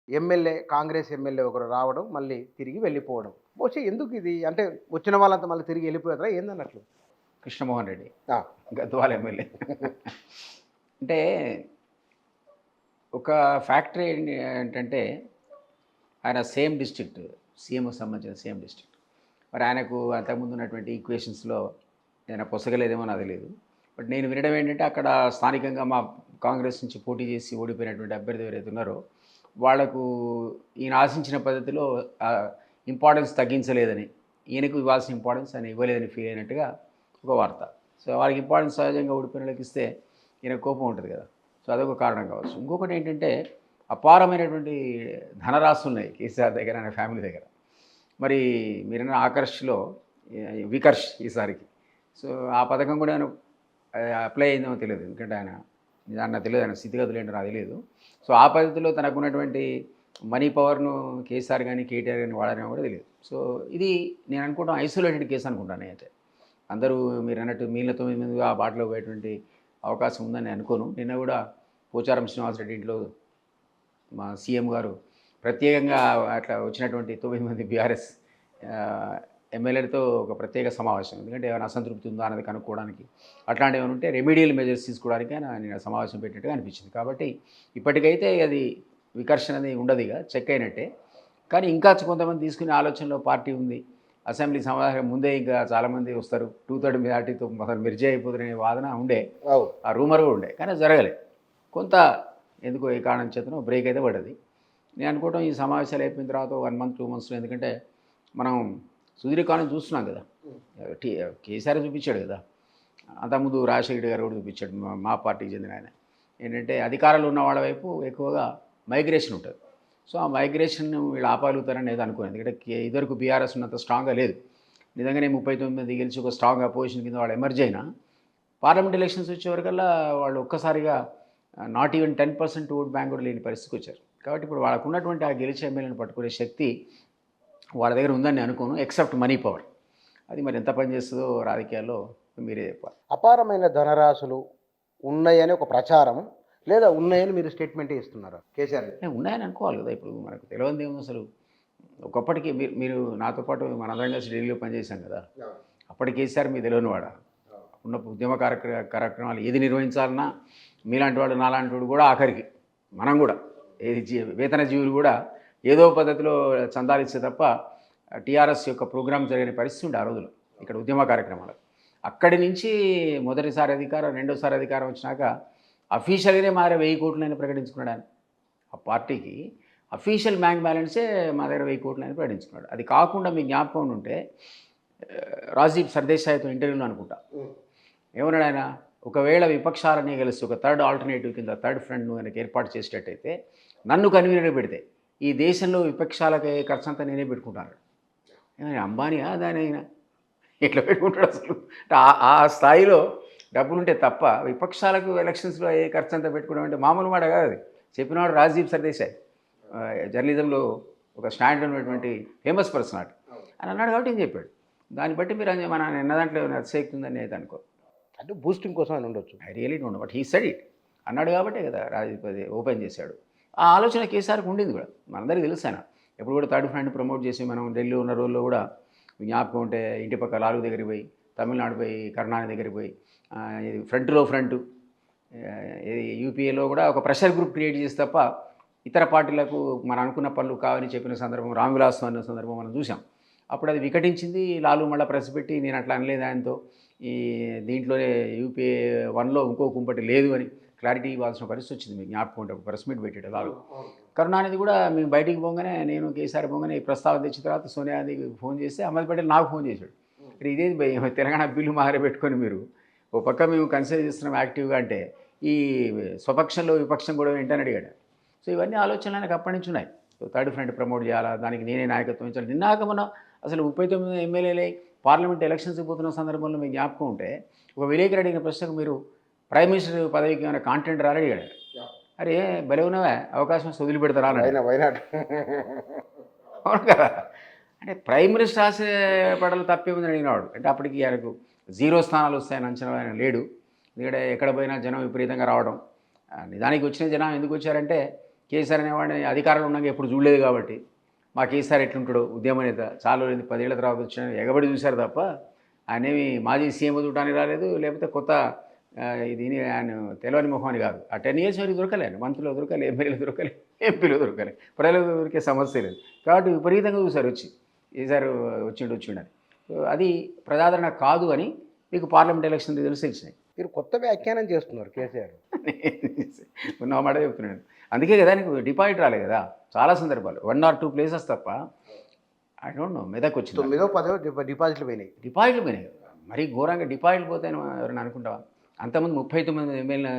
MLA Congress MLA ఒకరు రావడం, మళ్ళీ తిరిగి వెళ్ళిపోవడం. బహుశా ఎందుకు ఇది? అంటే వచ్చిన వాళ్ళంతా మళ్ళీ తిరిగి వెళ్ళిపోయారా ఏందన్నట్లు? కృష్ణమోహన్ రెడ్డి ఆ! గద్వాల ఎమ్మెల్యే. అంటే ఒక ఫ్యాక్టరీ ఏంటంటే ఆయన సేమ్ డిస్ట్రిక్ట్, సీఎంకి సంబంధించిన సేమ్ డిస్ట్రిక్ట్. మరి ఆయనకు అంతకుముందు ఉన్నటువంటి ఈక్వేషన్స్‌లో ఏమైనా పొసగలేదేమో నాకు తెలీదు. బట్ నేను వినడం ఏంటంటే అక్కడ స్థానికంగా మా కాంగ్రెస్ నుంచి పోటీ చేసి ఓడిపోయినటువంటి అభ్యర్థి ఎవరైతే ఉన్నారో వాళ్లకు ఈయన ఆశించిన పద్ధతిలో ఇంపార్టెన్స్ తగ్గించలేదని, ఈయనకు ఇవ్వాల్సిన ఇంపార్టెన్స్ ఆయన ఇవ్వలేదని ఫీల్ అయినట్టుగా ఒక వార్త. సో వాళ్ళకి ఇంపార్టెన్స్ సహజంగా ఓడిపోయిన వాళ్ళకి ఇస్తే ఈయన కోపం ఉంటుంది కదా. సో అదొక కారణం కావచ్చు. ఇంకొకటి ఏంటంటే అపారమైనటువంటి ధనరాశులు ఉన్నాయి కేసీఆర్ దగ్గర, ఆయన ఫ్యామిలీ దగ్గర. మరి మీరన్న ఆకర్ష్లో వికర్ష్ ఈసారికి. సో ఆ పథకం కూడా ఆయన అప్లై అయిందేమో తెలియదు. ఎందుకంటే ఆయన నాకు తెలియదు, ఆయన స్థితిగతులు ఏంటో నాకు తెలియదు. సో ఆ పద్ధతిలో తనకున్నటువంటి మనీ పవర్ను కేసీఆర్ కానీ కేటీఆర్ కానీ వాడారేమో కూడా తెలియదు. సో ఇది నేను అనుకోవడం ఐసోలేటెడ్ కేసు అనుకుంటాను అయితే. అందరూ మీరు అన్నట్టు మిగిలిన 9 మంది ఆ బాటలో పోయేటువంటి అవకాశం ఉందని అనుకోను. నిన్న కూడా పోచారం శ్రీనివాసరెడ్డి ఇంట్లో మా సీఎం గారు ప్రత్యేకంగా అట్లా వచ్చినటువంటి 9 మంది బీఆర్ఎస్ ఎమ్మెల్యేలతో ఒక ప్రత్యేక సమావేశం. ఎందుకంటే ఏమైనా అసంతృప్తి ఉందా అన్నది కనుక్కోవడానికి, అట్లాంటివి ఏమైనా ఉంటే రెమెడియల్ మెజర్స్ తీసుకోవడానికి నేను సమావేశం పెట్టినట్టుగా అనిపించింది. కాబట్టి ఇప్పటికైతే అది వికర్షణ అనేది ఉండదు, ఇక చెక్ అయినట్టే. కానీ ఇంకా కొంతమంది తీసుకునే ఆలోచనలో పార్టీ ఉంది. అసెంబ్లీ సమావేశం ముందే ఇంకా చాలామంది వస్తారు, 2/3 మెజార్టీతో మొదలు మెర్జీ అయిపోతున్న వాదన ఉండే, ఆ రూమర్ కూడా ఉండే. కానీ జరగలే. కొంత ఎందుకో ఏ కారణం చేతనో బ్రేక్ అయితే పడ్డది. నేను అనుకోవటం ఈ సమావేశాలు అయిపోయిన తర్వాత 1 మంత్ 2 మంత్స్లో, ఎందుకంటే మనం సుదీర్ఘకాలం చూస్తున్నాం కదా. కేసీఆర్ చూపించాడు కదా, అంతకుముందు రాజశేఖర్ గారు కూడా చూపించాడు, మా పార్టీకి చెందిన ఆయన. ఏంటంటే అధికారంలో ఉన్న వాళ్ళ వైపు ఎక్కువగా మైగ్రేషన్ ఉంటుంది. సో ఆ మైగ్రేషన్ వీళ్ళు ఆపగలుగుతారని ఏదో అనుకున్నాను. ఎందుకంటే ఇదివరకు బీఆర్ఎస్ ఉన్నంత స్ట్రాంగ్గా లేదు. నిజంగానే 39 గెలిచి ఒక స్ట్రాంగ్ అపోజిషన్ కింద వాళ్ళు ఎమర్జ్ అయినా పార్లమెంట్ ఎలక్షన్స్ వచ్చేవరకల్లా వాళ్ళు ఒక్కసారిగా నాట్ ఈవెన్ 10% ఓట్ బ్యాంక్ కూడా లేని పరిస్థితికి వచ్చారు. కాబట్టి ఇప్పుడు వాళ్ళకు ఉన్నటువంటి ఆ గెలిచే ఎమ్మెల్యేని పట్టుకునే శక్తి వాళ్ళ దగ్గర ఉందని అనుకోను, ఎక్సెప్ట్ మనీ పవర్. అది మరి ఎంత పనిచేస్తుందో రాజకీయాల్లో మీరే చెప్పాలి. అపారమైన ధనరాశులు ఉన్నాయని ఒక ప్రచారం, లేదా ఉన్నాయని మీరు స్టేట్మెంటే ఇస్తున్నారా కేసీఆర్? ఉన్నాయని అనుకోవాలి కదా. ఇప్పుడు మనకు తెలియదు ఏముంది అసలు. ఒకప్పటికి మీరు నాతో పాటు మనందరం కలిసి ఢిల్లీలో పనిచేశాం కదా. అప్పటి కేసీఆర్ మీకు తెలియని వాడా? ఉన్న ఉద్యమ కార్యక్రమాలు ఏది నిర్వహించాలన్నా మీలాంటి వాడు నాలాంటి వాడు కూడా ఆఖరికి మనం కూడా వేతన జీవులు కూడా ఏదో పద్ధతిలో చందాలు ఇస్తే తప్ప టీఆర్ఎస్ యొక్క ప్రోగ్రాం జరిగిన పరిస్థితి ఉండే ఆ రోజులు ఇక్కడ ఉద్యమ కార్యక్రమాలు. అక్కడి నుంచి మొదటిసారి అధికారం, రెండోసారి అధికారం వచ్చినాక అఫీషియల్గానే మారే 1000 కోట్లని ప్రకటించుకున్నాడు ఆయన. ఆ పార్టీకి అఫీషియల్ బ్యాంక్ బ్యాలెన్సే మా దగ్గర 1000 కోట్లని ప్రకటించుకున్నాడు. అది కాకుండా మీకు జ్ఞాపకం ఉంటే రాజీవ్ సర్దేశాయ్తో ఇంటర్వ్యూలో అనుకుంటా ఏమన్నాడు ఆయన, ఒకవేళ విపక్షాలనే కలిసి ఒక థర్డ్ ఆల్టర్నేటివ్ కింద థర్డ్ ఫ్రంట్ను కనుక ఏర్పాటు చేసేటట్టయితే నన్ను కన్వీనర్గా పెడితే ఈ దేశంలో విపక్షాలకి ఖర్చు అంతా నేనే పెట్టుకుంటాను. ఏమైనా అంబానీయా దాని అయినా ఎట్లా పెట్టుకుంటాడు అసలు? ఆ స్థాయిలో డబ్బులుంటే తప్ప విపక్షాలకు ఎలక్షన్స్లో ఏ ఖర్చు అంతా పెట్టుకోవడం అంటే మామూలు మాట కాదు. అది చెప్పినవాడు రాజీవ్ సర్దేశాయ్, జర్నలిజంలో ఒక స్టాండ్ ఉన్నటువంటి ఫేమస్ పర్సనాలిటీ అని అన్నాడు. కాబట్టి ఏం చెప్పాడు, దాన్ని బట్టి మీరు మన నిన్న దాంట్లో అతిశక్తి ఉందని అయితే అనుకో. అంటే బూస్టింగ్ కోసం అని ఉండొచ్చు. I really don't know, but he said it అన్నాడు కాబట్టే కదా రాజీవ్ ఓపెన్ చేశాడు. ఆ ఆలోచన కేసీఆర్కి ఉండింది కూడా, మనందరికీ తెలుసు. ఆయన ఎప్పుడు కూడా థర్డ్ ఫ్రంట్ ప్రమోట్ చేసి మనం ఢిల్లీ ఉన్న రోజుల్లో కూడా జ్ఞాపకం ఉంటే ఇంటి పక్క లాలు దగ్గరికి పోయి, తమిళనాడు పోయి, కర్ణాటక దగ్గరికి పోయి, ఇది ఫ్రంట్లో ఫ్రంట్ ఇది యూపీఏలో కూడా ఒక ప్రెషర్ గ్రూప్ క్రియేట్ చేసి తప్ప ఇతర పార్టీలకు మనం అనుకున్న పనులు కావని చెప్పిన సందర్భం, రామ్విలాస్ అన్న సందర్భం మనం చూసాం. అప్పుడు అది వికటించింది. లాలు మళ్ళీ ప్రెస్ పెట్టి నేను అట్లా అనలేదు ఆయనతో, ఈ దీంట్లోనే యూపీఏ 1లో ఇంకో కుంపటి లేదు అని క్లారిటీ ఇవ్వాల్సిన పరిస్థితి వచ్చింది. మీకు జ్ఞాపకం ఉంటే ప్రెస్ మీట్ పెట్టాడు లాలు. కరుణానిధి కూడా మేము బయటికి పోగానే, నేను కేసీఆర్ పోగానే ఈ ప్రస్తావన తెచ్చిన తర్వాత సోనియాగాంధీకి ఫోన్ చేస్తే అహ్మద్ పటేల్ నాకు ఫోన్ చేశాడు. మరి ఇదేది తెలంగాణ బిల్లు మారబెట్టుకొని మీరు ఓ పక్క మేము కన్సిడర్ చేస్తున్నాం యాక్టివ్గా అంటే, ఈ స్వపక్షంలో విపక్షం కూడా ఏంటని అడిగాడు. సో ఇవన్నీ ఆలోచనలు ఆయనకు అప్పటి నుంచి ఉన్నాయి. సో థర్డ్ ఫ్రంట్ ప్రమోట్ చేయాలా, దానికి నేనే నాయకత్వం వహించాలి. నిన్నాక మనం అసలు 39 ఎమ్మెల్యేలై పార్లమెంట్ ఎలక్షన్స్కి పోతున్న సందర్భంలో మీకు జ్ఞాపకం ఉంటే ఒక విలేకరు అడిగిన ప్రశ్నకు మీరు ప్రైమ్ మినిస్టర్ పదవికి ఏమైనా కాంటెంట్ రాని అడిగాడు. అరే భలే ఉన్నావా, అవకాశం వదిలి పెడతారా అని. అవును కదా. అంటే ప్రైమ్ మినిస్టర్ ఆశపడాలి తప్పేముందని అడిగినవాడు. అంటే అప్పటికి ఆయనకు 0 స్థానాలు వస్తాయని అంచనా ఆయన లేడు. ఎందుకంటే ఎక్కడ పోయినా జనం విపరీతంగా రావడం. నిజానికి వచ్చిన జనం ఎందుకు వచ్చారంటే కేసీఆర్ అనేవాడిని అధికారంలో ఉన్నాక ఎప్పుడు చూడలేదు కాబట్టి మా కేసీఆర్ ఎట్లుంటాడు ఉద్యమ నేత చాలా 10 ఏళ్ల తర్వాత వచ్చిన ఎగబడి చూశారు తప్ప ఆయనేమి మాజీ సీఎం చూడడానికి రాలేదు, లేకపోతే కొత్త ఇది ఆయన తెలియని ముఖం అని కాదు. ఆ 10 years వరకు దొరకలే, మంత్రులు దొరకలే, ఎమ్మెల్యేలు దొరకలే, ఎంపీలు దొరకలే, ప్రజలకు దొరికే సమస్య లేదు. కాబట్టి విపరీతంగా చూశారు వచ్చి ఈసారి వచ్చిండని. అది ప్రజాదరణ కాదు అని మీకు పార్లమెంట్ ఎలక్షన్ రిజల్ట్స్ తెలిసినాయి. మీరు కొత్త వ్యాఖ్యానం చేస్తున్నారు కేసీఆర్. ఉన్న మాట చెప్తున్నాను. అందుకే కదా నీకు డిపాజిట్ రాలే కదా చాలా సందర్భాలు, 1 or 2 places తప్ప. ఐ డోంట్ నో మెదక్ వచ్చింది 9-10 డిపాజిట్లు పోయినాయి. డిపాజిట్లు పోయినాయి, మరీ ఘోరంగా డిపాజిట్లు పోతాయని ఎవరైనా అనుకుంటావా? అంతకుముందు 39 ఎమ్మెల్యే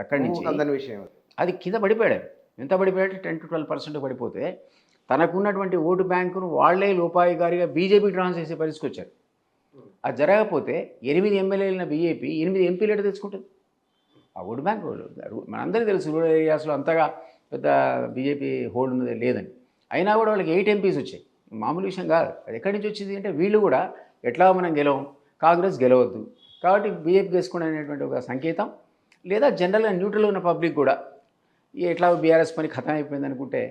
అక్కడి నుంచి అందని విషయం అది కింద పడిపోయాడు. ఎంత పడిపోయాడు? 10 to 12% పడిపోతే తనకున్నటువంటి ఓటు బ్యాంకును వాళ్లే లోపాయికారిగా బీజేపీ ట్రాన్స్ చేసే పరిస్థితికి వచ్చారు. అది జరగకపోతే 8 ఎమ్మెల్యేలైన బీజేపీ 8 ఎంపీలు ఎటు తెచ్చుకుంటుంది? ఆ ఓటు బ్యాంక్ మనందరికీ తెలుసు రూరల్ ఏరియాస్లో అంతగా పెద్ద బీజేపీ హోల్డ్ ఉన్నది లేదని. అయినా కూడా వాళ్ళకి 8 ఎంపీస్ వచ్చాయి, మామూలు విషయం కాదు. అది ఎక్కడి నుంచి వచ్చింది అంటే వీళ్ళు కూడా ఎట్లా మనం గెలవం, కాంగ్రెస్ గెలవద్దు కాబట్టి బీజేపీ వేసుకునే అనేటువంటి ఒక సంకేతం, లేదా జనరల్గా న్యూట్రల్ ఉన్న పబ్లిక్ కూడా ఎట్లా బీఆర్ఎస్ పని ఖతం అయిపోయింది అనుకుంటే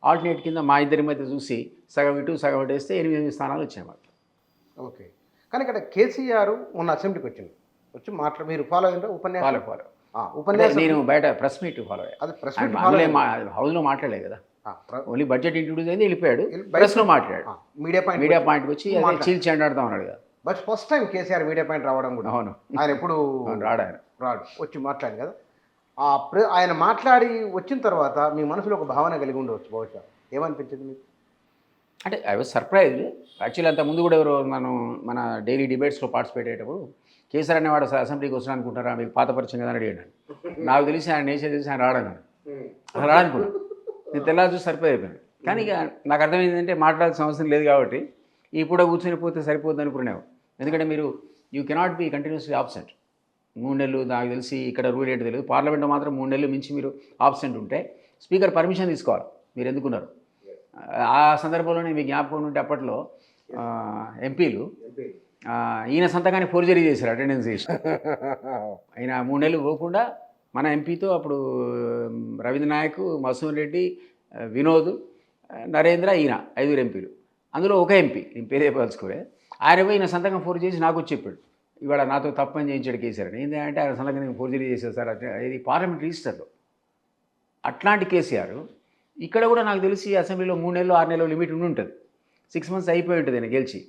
ఆల్టర్నేట్ కింద మా ఇద్దరి మధ్య చూసి సగం ఇటు సగం ఇటు వేస్తే 8 స్థానాలు వచ్చాయి మాకు. ఓకే, కానీ ఇక్కడ కేసీఆర్ మొన్న అసెంబ్లీకి వచ్చి మీరు ఫాలో అయ్యారా ఉపన్యాసం? ఫాలో ఉపన్యాసం నేను బయట ప్రెస్ మీట్ ఫాలో అయ్యాను. హౌస్లో మాట్లాడలేదు కదా, ఓన్లీ బడ్జెట్ ఇంట్రొడ్యూస్ అయింది, వెళ్ళిపోయాడు, ప్రెస్లో మాట్లాడాడు, మీడియా పాయింట్కి వచ్చి అదే చీల్చి అంటాడుతూ ఉన్నాడు కదా. But first time KCR media point రావడం కూడా. అవును, ఆయన ఎప్పుడు రాడు వచ్చి మాట్లాడి కదా. ఆయన మాట్లాడి వచ్చిన తర్వాత మీ మనసులో ఒక భావన కలిగి ఉండవచ్చు బహుశా. ఏమనిపించింది మీకు? అంటే ఐ వాజ్ సర్ప్రైజ్డ్ యాక్చువల్లీ. అంత ముందు కూడా ఎవరు మన డైలీ డిబేట్స్లో పార్టిసిపేట్ అయ్యేటప్పుడు కేసీఆర్ అనేవాడు అసెంబ్లీకి వస్తున్నా అనుకుంటారా, మీకు పాత పరిచయం కదా అని అడిగాడు. నాకు తెలిసి ఆయన నేచర్ తెలిసి ఆయన రాడన్నాడు. అసలు రాడనుకున్నాను, నేను తెల్లారి చూసి సరిపోయి అయిపోయాను. కానీ ఇక నాకు అర్థమైందంటే మాట్లాడాల్సిన అవసరం లేదు కాబట్టి ఇప్పుడు కూర్చొని పోతే సరిపోద్ది అనుకున్నావు. ఎందుకంటే మీరు you cannot be continuously absent. 3 నెలలు నాకు తెలిసి ఇక్కడ రూల్ ఏంటో తెలియదు, పార్లమెంట్లో మాత్రం 3 నెలలు మించి మీరు ఆబ్సెంట్ ఉంటే స్పీకర్ పర్మిషన్ తీసుకోవాలి మీరు ఎందుకున్నారు. ఆ సందర్భంలోనే మీకు జ్ఞాపకం ఉంటే అప్పట్లో ఎంపీలు ఈయన సంతకాన్ని ఫోర్జరీ చేశారు, అటెండెన్స్ చేసి. ఆయన 3 నెలలు పోకుండా మన ఎంపీతో అప్పుడు రవీంద్ర నాయక్, మసూన్ రెడ్డి, వినోద్, నరేంద్ర, ఈయన 5 ఎంపీలు, అందులో ఒక ఎంపీ నేను పేరు చెప్పదలుచుకోలే, ఆయన పోయి ఈయన సంతకం ఫోర్జరీ చేసి నాకు వచ్చి చెప్పాడు ఇవాళ నాతో తప్పని చేయించాడు కేసీఆర్. ఏంటంటే ఆయన సంతకం నేను ఫోర్జరీ చేశాను సార్, ఇది పార్లమెంట్ రిజిస్టర్లో. అట్లాంటి కేసీఆర్ ఇక్కడ కూడా నాకు తెలిసి అసెంబ్లీలో 3 నెలలు 6 నెలలు లిమిట్ ఉండి ఉంటుంది. 6 months అయిపోయి ఉంటుంది ఆయన గెలిచి.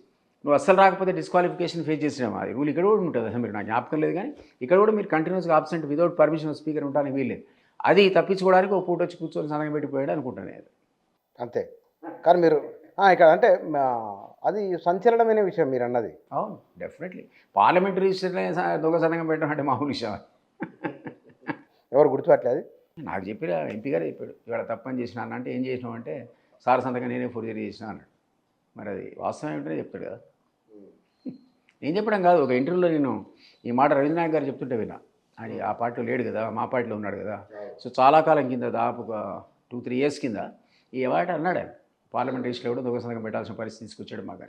నువ్వు అస్సలు రాకపోతే డిస్క్వాలిఫికేషన్ ఫేస్ చేసినాము. అది రూల్ ఇక్కడ కూడా ఉంటుంది అసెంబ్లీ, నాకు జ్ఞాపకం లేదు. కానీ ఇక్కడ కూడా మీరు కంటిన్యూస్గా ఆబ్సెంట్ వితౌట్ పర్మిషన్ స్పీకర్ ఉండడానికి వీల్లేదు. అది తప్పించుకోవడానికి ఒక పూట వచ్చి కూర్చొని సంతకం పెట్టిపోయాడు అనుకుంటున్నాను. అంతే. కానీ మీరు ఇక్కడ అంటే అది సంచలనమైన విషయం మీరు అన్నది. అవును, డెఫినెట్లీ. పార్లమెంటరీ రిజిస్టర్లో దొంగ సంతకం పెట్టడం అంటే మామూలు విషయం. ఎవరు గుర్తుపట్టలేదు? నాకు చెప్పిరా ఎంపీ గారే చెప్పాడు ఇవాళ తప్పని చేసినా అంటే ఏం చేసినావు అంటే సార్ సంతకం నేనే ఫోర్జరీ చేసినా అన్నాడు. మరి అది వాస్తవం ఏమిటనే చెప్తాడు కదా. నేను చెప్పడం కాదు, ఒక ఇంటర్వ్యూలో నేను ఈ మాట రవీంద్ర నాయక్ గారు చెప్తుంటే విన్నా. ఆయన ఆ పార్టీలో లేడు కదా, మా పార్టీలో ఉన్నాడు కదా. సో చాలా కాలం కింద దాదాపు ఒక 2-3 years కింద ఈ మాట అన్నాడు ఆయన. పార్లమెంట్ రిజిస్టర్లో కూడా దొంగ సంతకం పెట్టాల్సిన పరిస్థితి తీసుకొచ్చాడు మాకు.